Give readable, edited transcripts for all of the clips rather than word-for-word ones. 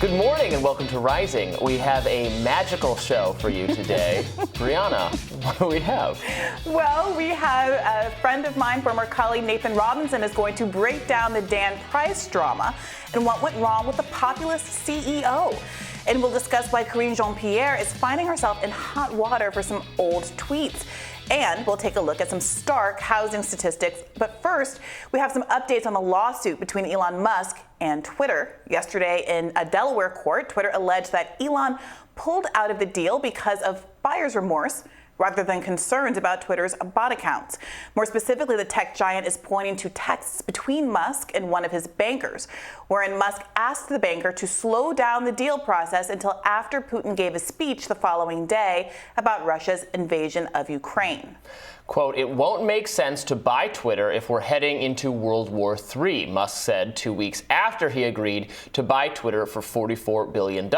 Good morning and welcome to Rising. We have a magical show for you today. Brianna, what do we have? Well, we have a friend of mine, former colleague Nathan Robinson, is going to break down the Dan Price drama and what went wrong with the populist CEO. And we'll discuss why Karine Jean-Pierre is finding herself in hot water for some old tweets. And we'll take a look at some stark housing statistics. But first, we have some updates on the lawsuit between Elon Musk and Twitter. Yesterday in a Delaware court, Twitter alleged that Elon pulled out of the deal because of buyer's remorse rather than concerns about Twitter's bot accounts. More specifically, the tech giant is pointing to texts between Musk and one of his bankers, wherein Musk asked the banker to slow down the deal process until after Putin gave a speech the following day about Russia's invasion of Ukraine. Quote, "It won't make sense to buy Twitter if we're heading into World War III, Musk said 2 weeks after he agreed to buy Twitter for $44 billion.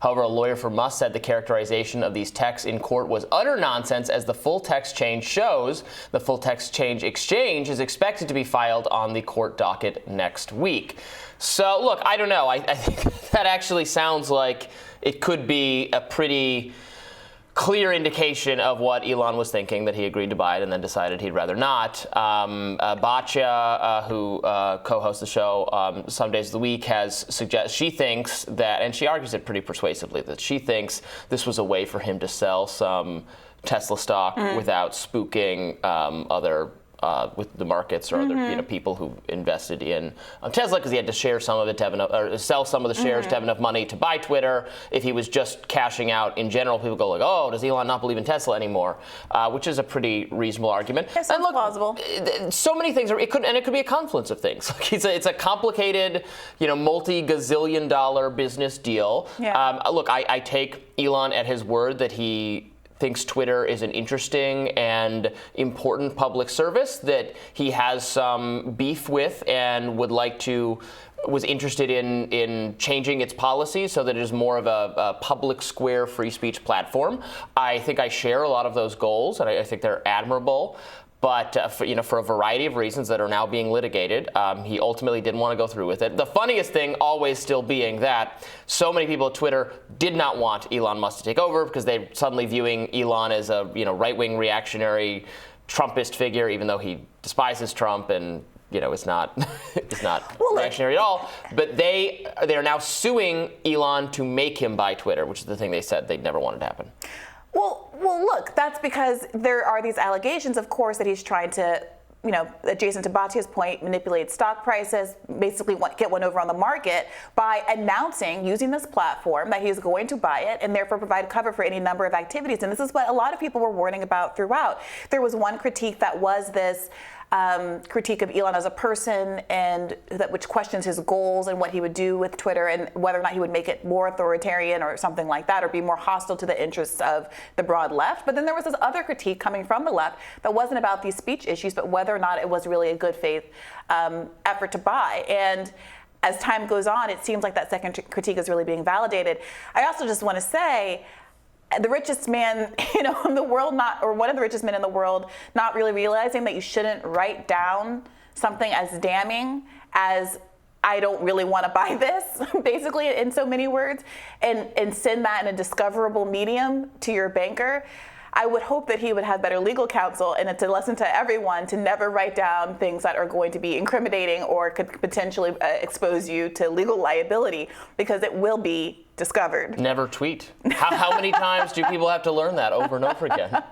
However, a lawyer for Musk said the characterization of these texts in court was utter nonsense, as the full text change shows. The full text change exchange is expected to be filed on the court docket next week. So, look, I don't know. I think that actually sounds like it could be a pretty clear indication of what Elon was thinking, that he agreed to buy it and then decided he'd rather not. Batya, who co-hosts the show some days of the week, she thinks that, and she argues it pretty persuasively, that she thinks this was a way for him to sell some Tesla stock without spooking other with the markets or other people who invested in Tesla, because he had to share some of it to have enough, or sell some of the shares to have enough money to buy Twitter. If he was just cashing out in general, people go like, "Oh, does Elon not believe in Tesla anymore?" Which is a pretty reasonable argument. It sounds plausible. So many things it could be a confluence of things. Like it's a complicated, multi-gazillion dollar business deal. Yeah. Look, I take Elon at his word that he thinks Twitter is an interesting and important public service that he has some beef with and was interested in changing its policies so that it is more of a public square free speech platform. I think I share a lot of those goals, and I think they're admirable. But for a variety of reasons that are now being litigated, he ultimately didn't want to go through with it. The funniest thing always still being that so many people at Twitter did not want Elon Musk to take over because they're suddenly viewing Elon as a right-wing reactionary Trumpist figure, even though he despises Trump and is not reactionary at all. But they are now suing Elon to make him buy Twitter, which is the thing they said they never wanted to happen. Well, look, that's because there are these allegations, of course, that he's trying to, adjacent to Batya's point, manipulate stock prices, basically get one over on the market by announcing, using this platform, that he's going to buy it and therefore provide cover for any number of activities. And this is what a lot of people were warning about throughout. There was one critique that was this critique of Elon as a person, and which questions his goals and what he would do with Twitter and whether or not he would make it more authoritarian or something like that, or be more hostile to the interests of the broad left. But then there was this other critique coming from the left that wasn't about these speech issues, but whether or not it was really a good faith effort to buy. And as time goes on, it seems like that second critique is really being validated. I also just want to say, the richest man, in the world, one of the richest men in the world, not really realizing that you shouldn't write down something as damning as "I don't really want to buy this," basically in so many words, and send that in a discoverable medium to your banker. I would hope that he would have better legal counsel, and it's a lesson to everyone to never write down things that are going to be incriminating or could potentially expose you to legal liability, because it will be discovered. Never tweet. How many times do people have to learn that over and over again?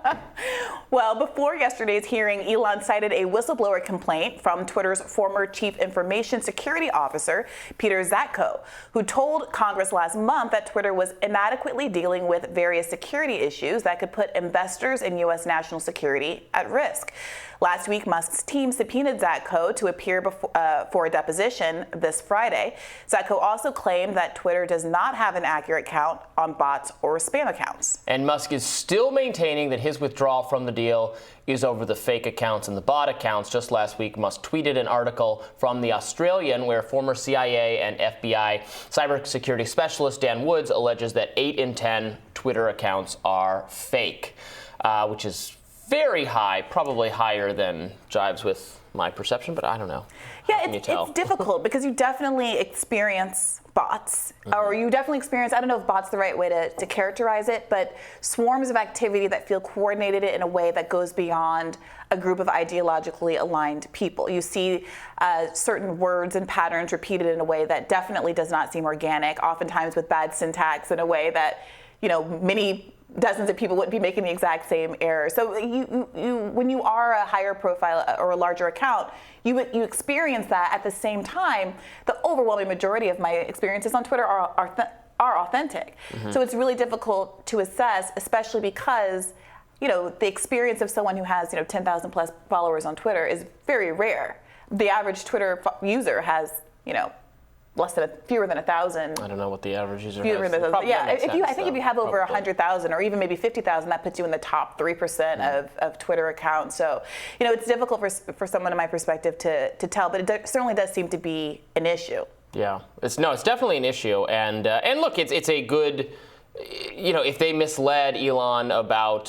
Well, before yesterday's hearing, Elon cited a whistleblower complaint from Twitter's former chief information security officer, Peter Zatko, who told Congress last month that Twitter was inadequately dealing with various security issues that could put investors in U.S. national security at risk. Last week, Musk's team subpoenaed Zatko to appear for a deposition this Friday. Zatko also claimed that Twitter does not have an accurate count on bots or spam accounts. And Musk is still maintaining that his withdrawal from the deal is over the fake accounts and the bot accounts. Just last week, Musk tweeted an article from The Australian where former CIA and FBI cybersecurity specialist Dan Woods alleges that 8 in 10 Twitter accounts are fake, which is very high, probably higher than jives with my perception, but I don't know. Yeah, it's difficult because you definitely experience bots, or you definitely experience, I don't know if bot's the right way to characterize it, but swarms of activity that feel coordinated in a way that goes beyond a group of ideologically aligned people. You see certain words and patterns repeated in a way that definitely does not seem organic, oftentimes with bad syntax in a way that, many dozens of people wouldn't be making the exact same error. So when you are a higher profile or a larger account, you experience that. At the same time, the overwhelming majority of my experiences on Twitter are authentic. So it's really difficult to assess, especially because the experience of someone who has 10,000 plus followers on Twitter is very rare. The average Twitter user has fewer than 1,000. I don't know what the average user has. Yeah, I think if you have over 100,000 or even maybe 50,000, that puts you in the top 3% of Twitter accounts. So, it's difficult for someone in my perspective to tell, but it certainly does seem to be an issue. Yeah, it's definitely an issue, and look, it's a good. If they misled Elon about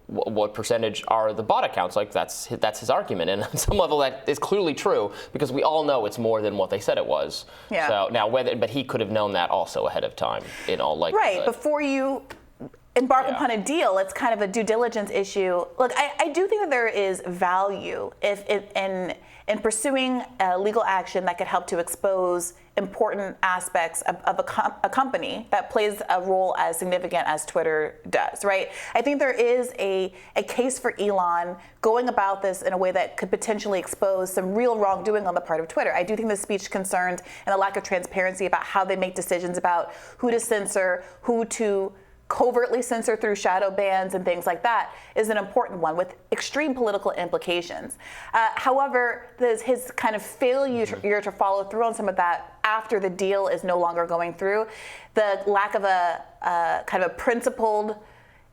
what percentage are the bot accounts, like that's his argument, and on some level that is clearly true because we all know it's more than what they said it was. Yeah. So now but he could have known that also ahead of time in all likelihood. Right, before you embark upon a deal, it's kind of a due diligence issue. Look, I do think that there is value in pursuing a legal action that could help to expose important aspects of a company that plays a role as significant as Twitter does, right? I think there is a case for Elon going about this in a way that could potentially expose some real wrongdoing on the part of Twitter. I do think the speech concerns and the lack of transparency about how they make decisions about who to censor, who to covertly censor through shadow bans and things like that is an important one with extreme political implications. However, his kind of failure to follow through on some of that after the deal is no longer going through, the lack of a kind of a principled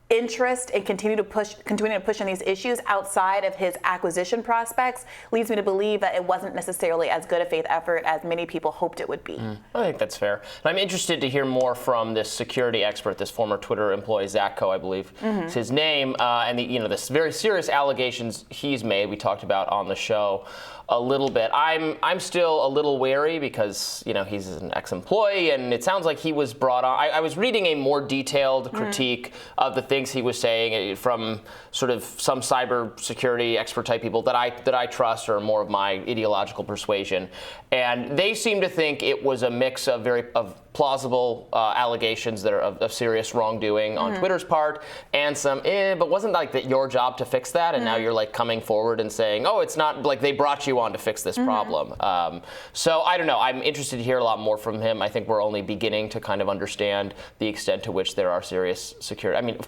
interest in continuing to push on these issues outside of his acquisition prospects leads me to believe that it wasn't necessarily as good a faith effort as many people hoped it would be. I think that's fair. And I'm interested to hear more from this security expert, this former Twitter employee, Zach Coe, I believe is his name, and this very serious allegations he's made. We talked about on the show a little bit. I'm still a little wary because he's an ex-employee, and it sounds like he was brought on. I was reading a more detailed critique of the things he was saying from sort of some cyber security expert type people that I trust or more of my ideological persuasion, and they seem to think it was a mix of plausible allegations that are of serious wrongdoing on Twitter's part, and some, but wasn't like that your job to fix that, and now you're like coming forward and saying, oh, it's not like they brought you on to fix this problem. So I don't know. I'm interested to hear a lot more from him. I think we're only beginning to kind of understand the extent to which there are serious security. I mean,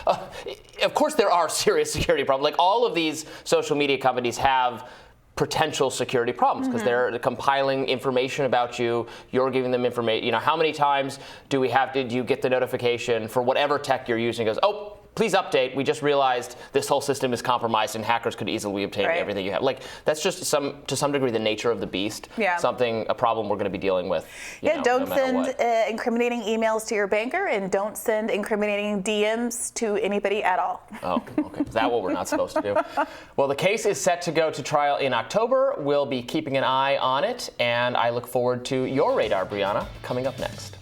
of course there are serious security problems. Like all of these social media companies have potential security problems because they're compiling information about you. You're giving them information. How many times do you get the notification for whatever tech you're using? It goes, oh, please update. We just realized this whole system is compromised and hackers could easily obtain everything you have. Like that's just to some degree the nature of the beast. Yeah. A problem we're going to be dealing with. Don't send incriminating emails to your banker, and don't send incriminating DMs to anybody at all. Oh, okay. Is that what we're not supposed to do? Well, the case is set to go to trial in October. We'll be keeping an eye on it, and I look forward to your radar, Brianna, coming up next.